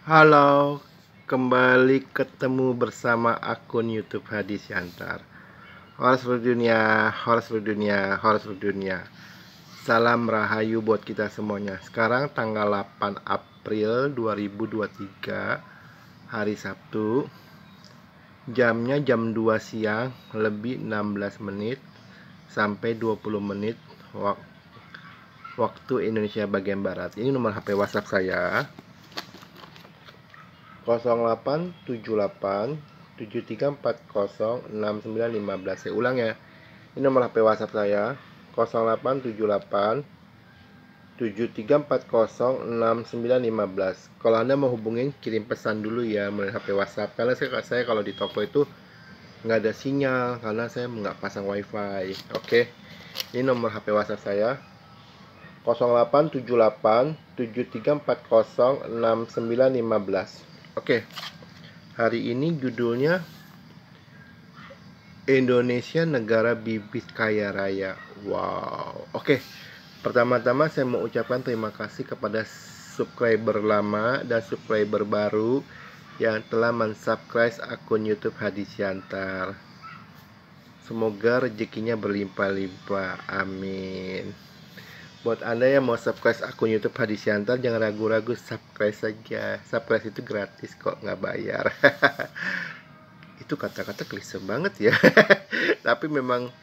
Halo, kembali ketemu bersama akun YouTube Hadi Siantar. Horor seluruh dunia, horor seluruh dunia, horor seluruh dunia. Salam rahayu buat kita semuanya. Sekarang tanggal 8 April 2023, hari Sabtu. Jamnya jam 2 siang, lebih 16 menit sampai 20 menit waktu Indonesia bagian Barat. Ini nomor HP WhatsApp saya. 0878 7340 6915. Saya ulang ya. Ini nomor HP WhatsApp saya. 0878 7340 6915. Kalau Anda mau hubungin, kirim pesan dulu ya melalui HP WhatsApp. Karena saya kalau di toko itu nggak ada sinyal karena saya nggak pasang WiFi. Oke. Ini nomor HP WhatsApp saya. 0878 7340 6915. Oke. Hari ini judulnya Indonesia Negara Bibit Kaya Raya. Wow. Oke. Pertama-tama saya mau ucapkan terima kasih kepada subscriber lama dan subscriber baru yang telah mensubscribe akun YouTube Hadi Siantar. Semoga rezekinya berlimpah-limpah. Amin. Buat Anda yang mau subscribe akun YouTube Hadi Siantar, jangan ragu-ragu, subscribe saja. Subscribe itu gratis kok, nggak bayar. Itu kata-kata klise banget ya. Tapi memang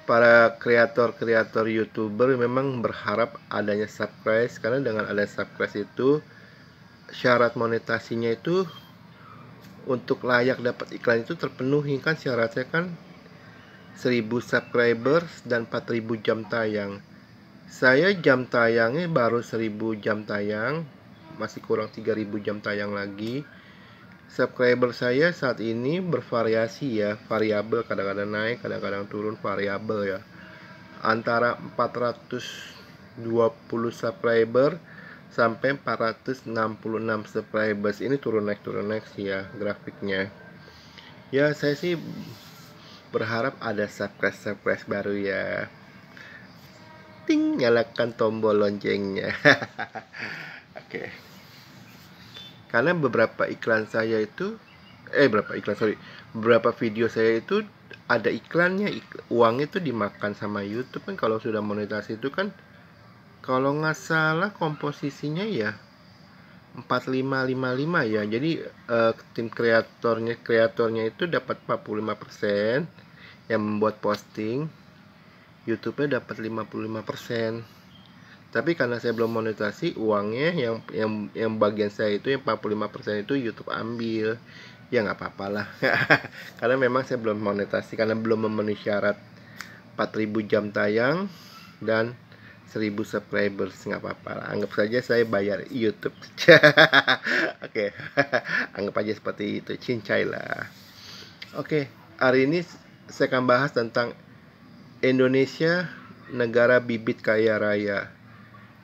para kreator-kreator YouTuber memang berharap adanya subscribe, karena dengan ada subscribe itu syarat monetasinya itu untuk layak dapat iklan itu terpenuhi. Kan syaratnya kan 1000 subscribers dan 4000 jam tayang. Saya jam tayangnya baru 1000 jam tayang, masih kurang 3000 jam tayang lagi. Subscriber saya saat ini bervariasi ya, variabel, kadang-kadang naik, kadang-kadang turun, variabel ya. Antara 420 subscriber sampai 466 subscribers. Ini turun naik sih ya grafiknya. Ya, saya sih berharap ada subscribe baru ya. Ting, nyalakan tombol loncengnya. Oke. Karena beberapa video saya itu ada iklannya, uangnya itu dimakan sama YouTube kan. Kalau sudah monetasi itu kan, kalau nggak salah komposisinya ya 45-55 ya. Jadi tim kreatornya itu dapat 45%, yang membuat posting YouTube-nya dapat 55%. Tapi karena saya belum monetasi, uangnya yang bagian saya itu yang 45% itu YouTube ambil. Ya nggak apa-apa lah. Karena memang saya belum monetasi, karena belum memenuhi syarat 4000 jam tayang dan 1000 subscribers. Nggak apa-apa lah. Anggap saja saya bayar YouTube. Oke. Anggap aja seperti itu. Cincai lah. Oke. Hari ini saya akan bahas tentang Indonesia Negara Bibit Kaya Raya.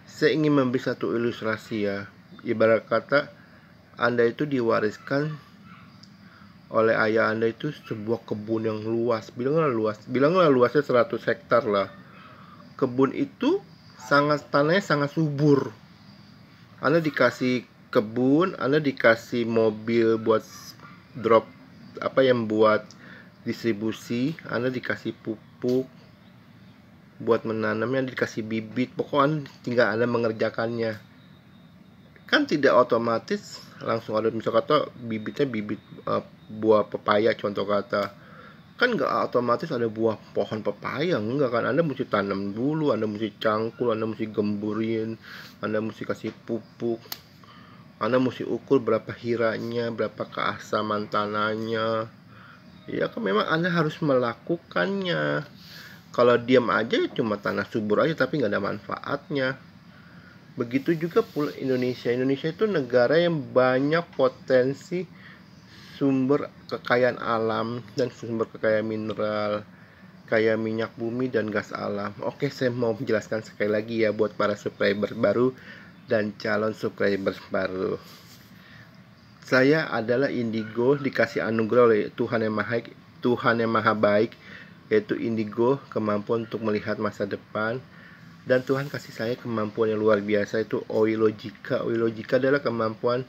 Saya ingin memberi satu ilustrasi ya. Ibarat kata Anda itu diwariskan oleh ayah Anda itu sebuah kebun yang luas. Bilanglah luasnya 100 hektar lah. Kebun itu tanahnya sangat subur. Anda dikasih kebun, Anda dikasih mobil buat drop yang buat distribusi, Anda dikasih pupuk buat menanamnya, dikasih bibit, pokoknya tinggal Anda mengerjakannya. Kan tidak otomatis langsung ada, misal kata bibitnya bibit buah pepaya contoh kata, kan nggak otomatis ada buah pohon pepaya, enggak kan. Anda mesti tanam dulu, Anda mesti cangkul, Anda mesti gemburin, Anda mesti kasih pupuk, Anda mesti ukur berapa hiranya, berapa keasaman tanahnya. Ya kan, memang Anda harus melakukannya. Kalau diam aja cuma tanah subur aja tapi nggak ada manfaatnya. Begitu juga pula Indonesia. Indonesia itu negara yang banyak potensi sumber kekayaan alam dan sumber kekayaan mineral, kayak minyak bumi dan gas alam. Oke, saya mau menjelaskan sekali lagi ya buat para subscriber baru dan calon subscriber baru. Saya adalah indigo, dikasih anugerah oleh Tuhan yang Maha Baik, yaitu indigo, kemampuan untuk melihat masa depan. Dan Tuhan kasih saya kemampuan yang luar biasa, itu oilogika. Oilogika adalah kemampuan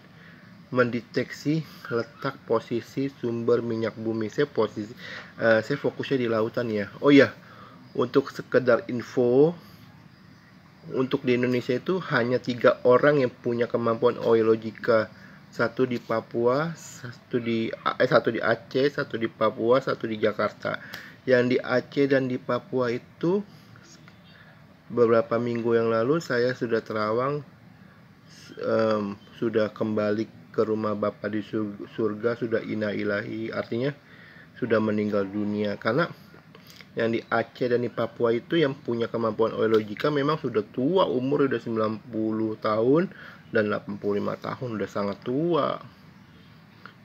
mendeteksi letak posisi sumber minyak bumi. Saya fokusnya di lautan ya. Oh ya, untuk sekedar info, untuk di Indonesia itu hanya 3 orang yang punya kemampuan oilogika. Satu di Papua, satu di Aceh, satu di Papua, satu di Jakarta. Yang di Aceh dan di Papua itu beberapa minggu yang lalu saya sudah terawang, sudah kembali ke rumah Bapa di surga, sudah inna ilahi, artinya sudah meninggal dunia. Karena yang di Aceh dan di Papua itu yang punya kemampuan oilogika memang sudah tua, umur udah 90 tahun dan 85 tahun, udah sangat tua.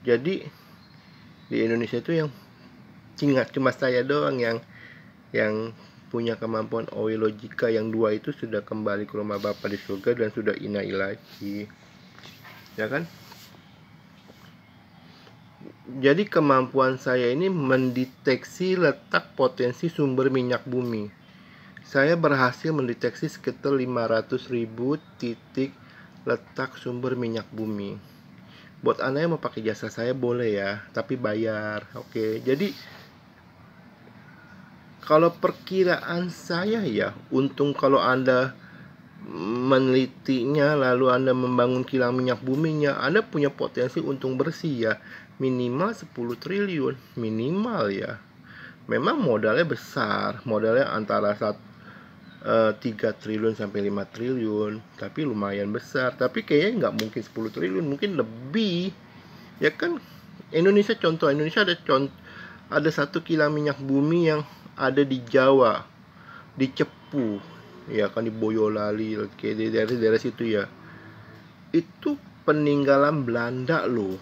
Jadi di Indonesia itu yang cuma saya doang yang punya kemampuan oilogika. Yang 2 itu sudah kembali ke rumah Bapa di surga dan sudah inna ilahi, ya kan? Jadi kemampuan saya ini mendeteksi letak potensi sumber minyak bumi. Saya berhasil mendeteksi sekitar 500.000 titik letak sumber minyak bumi. Buat Anda yang mau pakai jasa saya boleh ya, tapi bayar. Oke, jadi kalau perkiraan saya ya, untung kalau Anda menelitinya lalu Anda membangun kilang minyak buminya, Anda punya potensi untung bersih ya, minimal 10 triliun, minimal ya. Memang modalnya besar, modalnya antara 3 triliun sampai 5 triliun, tapi lumayan besar. Tapi kayaknya nggak mungkin 10 triliun, mungkin lebih. Ya kan, Indonesia ada satu kilang minyak bumi yang ada di Jawa, di Cepu, ya kan, di Boyolali, kayak di daerah situ ya. Itu peninggalan Belanda loh.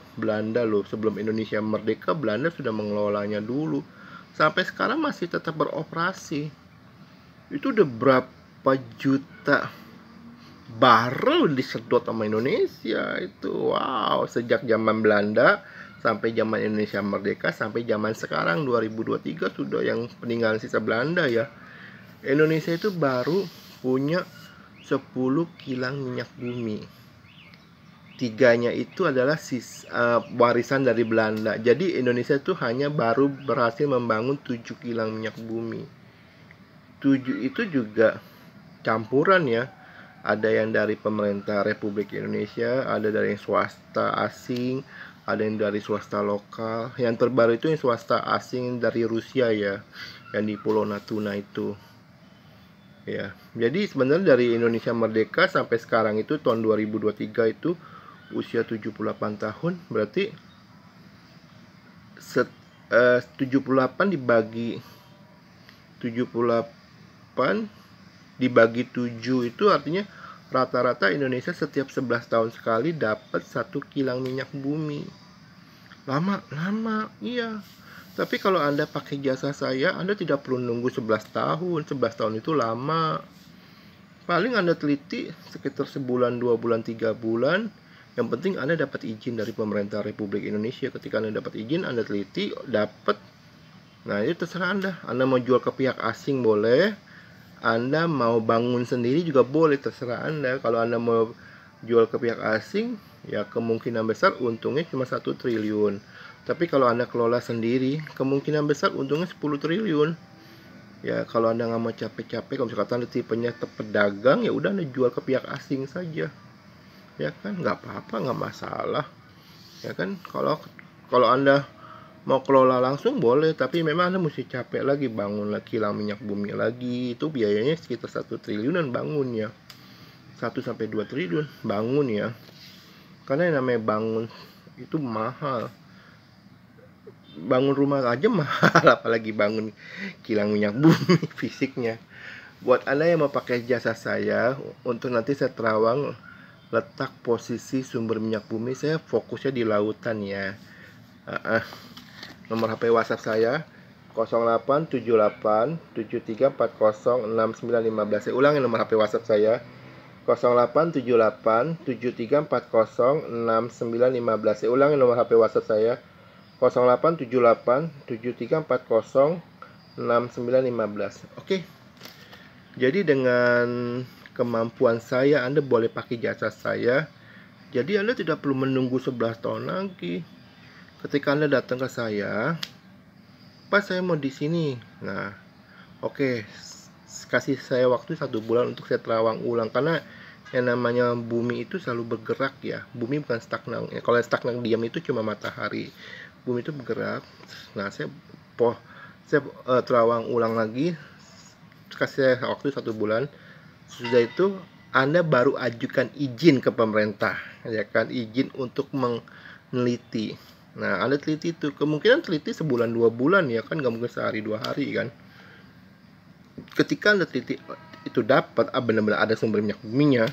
Sebelum Indonesia merdeka, Belanda sudah mengelolanya dulu. Sampai sekarang masih tetap beroperasi. Itu udah berapa juta barrel disedot sama Indonesia itu. Wow, sejak zaman Belanda sampai zaman Indonesia merdeka sampai zaman sekarang 2023 sudah yang peninggalan sisa Belanda ya. Indonesia itu baru punya 10 kilang minyak bumi. 3-nya itu adalah warisan dari Belanda. Jadi Indonesia itu hanya baru berhasil membangun 7 kilang minyak bumi. 7 itu juga campuran ya. Ada yang dari pemerintah Republik Indonesia, ada dari yang swasta asing, ada yang dari swasta lokal. Yang terbaru itu yang swasta asing dari Rusia ya, yang di Pulau Natuna itu. Ya, jadi sebenarnya dari Indonesia merdeka sampai sekarang itu tahun 2023 itu usia 78 tahun, berarti 78 dibagi 7 itu artinya rata-rata Indonesia setiap 11 tahun sekali dapat 1 kilang minyak bumi. Lama, iya. Tapi kalau Anda pakai jasa saya, Anda tidak perlu nunggu 11 tahun. 11 tahun itu lama. Paling Anda teliti sekitar sebulan, 2 bulan, 3 bulan. Yang penting Anda dapat izin dari pemerintah Republik Indonesia. Ketika Anda dapat izin, Anda teliti, dapat. Nah, itu terserah Anda. Anda mau jual ke pihak asing boleh. Anda mau bangun sendiri juga boleh, terserah Anda. Kalau Anda mau jual ke pihak asing, ya kemungkinan besar untungnya cuma 1 triliun. Tapi kalau Anda kelola sendiri, kemungkinan besar untungnya 10 triliun. Ya kalau Anda nggak mau capek-capek, kalau misalkan Anda tipenya pedagang, ya udah Anda jual ke pihak asing saja. Ya kan, nggak apa-apa, nggak masalah. Ya kan, kalau Anda mau kelola langsung boleh, tapi memang Anda mesti capek lagi, bangun lagi kilang minyak bumi lagi. Itu biayanya sekitar 1 triliunan bangun ya. 1-2 triliun bangun ya. Karena yang namanya bangun itu mahal. Bangun rumah aja mahal, apalagi bangun kilang minyak bumi fisiknya. Buat Anda yang mau pakai jasa saya untuk nanti saya terawang letak posisi sumber minyak bumi, saya fokusnya di lautan ya. Nomor HP WhatsApp saya 087873406915. Saya ulangi nomor HP WhatsApp saya 087873406915. Saya ulangi nomor HP WhatsApp saya 087873406915. Oke. Jadi dengan kemampuan saya, Anda boleh pakai jasa saya Jadi Anda tidak perlu menunggu 11 tahun lagi. Ketika Anda datang ke saya, Pak, saya mau di sini. Nah, oke, kasih saya waktu 1 bulan untuk saya terawang ulang, karena yang namanya bumi itu selalu bergerak ya. Bumi bukan stagnan. Ya, kalau stagnan diam itu cuma matahari. Bumi itu bergerak. Nah, saya terawang ulang lagi, kasih saya waktu 1 bulan. Sudah itu Anda baru ajukan izin ke pemerintah, ya kan, izin untuk meneliti. Nah, Anda teliti itu, kemungkinan teliti sebulan 2 bulan ya kan, nggak mungkin sehari 2 hari kan. Ketika Anda teliti itu dapat benar-benar ada sumber minyak buminya,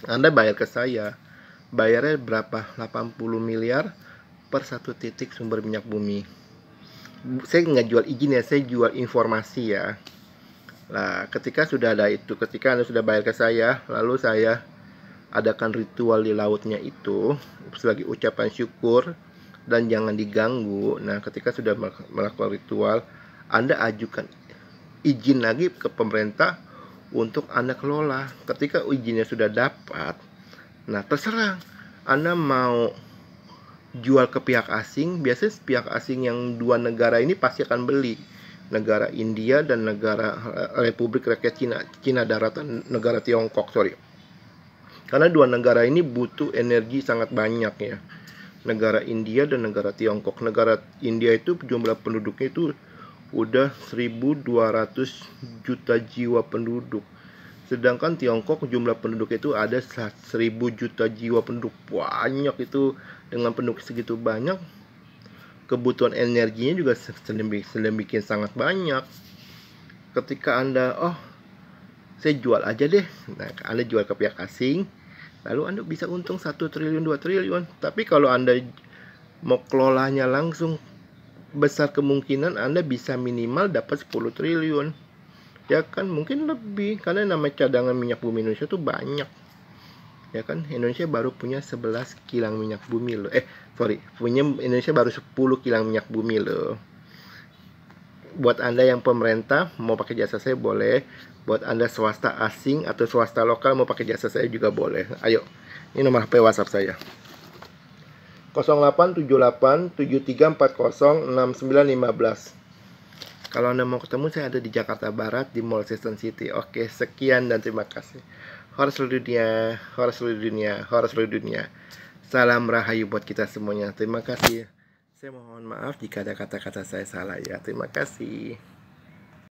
Anda bayar ke saya. Bayarnya berapa? 80 miliar per 1 titik sumber minyak bumi. Saya nggak jual izin ya, saya jual informasi ya. Nah, ketika sudah ada itu, ketika Anda sudah bayar ke saya, lalu saya adakan ritual di lautnya itu sebagai ucapan syukur dan jangan diganggu. Nah, ketika sudah melakukan ritual, Anda ajukan izin lagi ke pemerintah untuk Anda kelola. Ketika izinnya sudah dapat, nah terserah Anda mau jual ke pihak asing. Biasanya pihak asing yang 2 negara ini pasti akan beli, negara India dan negara Republik Rakyat Cina Daratan, negara Tiongkok, sorry. Karena 2 negara ini butuh energi sangat banyak ya. Negara India dan negara Tiongkok. Negara India itu jumlah penduduknya itu udah 1.200 juta jiwa penduduk. Sedangkan Tiongkok jumlah penduduk itu ada 1.000 juta jiwa penduduk. Banyak itu, dengan penduduk segitu banyak, kebutuhan energinya juga sedemikian sangat banyak. Ketika Anda, saya jual aja deh. Nah, Anda jual ke pihak asing, lalu Anda bisa untung 1 triliun, 2 triliun. Tapi kalau Anda mau kelolanya langsung, besar kemungkinan Anda bisa minimal dapat 10 triliun. Ya kan, mungkin lebih, karena namanya cadangan minyak bumi Indonesia tuh banyak. Ya kan, Indonesia baru punya 11 kilang minyak bumi loh. Indonesia baru 10 kilang minyak bumi loh. Buat Anda yang pemerintah mau pakai jasa saya boleh. Buat Anda swasta asing atau swasta lokal mau pakai jasa saya juga boleh. Ayo, ini nomor HP WhatsApp saya. 087873406915. Kalau Anda mau ketemu, saya ada di Jakarta Barat di Mall Season City. Oke, sekian dan terima kasih. Horor seluruh dunia, horor seluruh dunia, horor seluruh dunia. Salam rahayu buat kita semuanya. Terima kasih. Saya mohon maaf jika ada kata-kata saya salah ya. Terima kasih.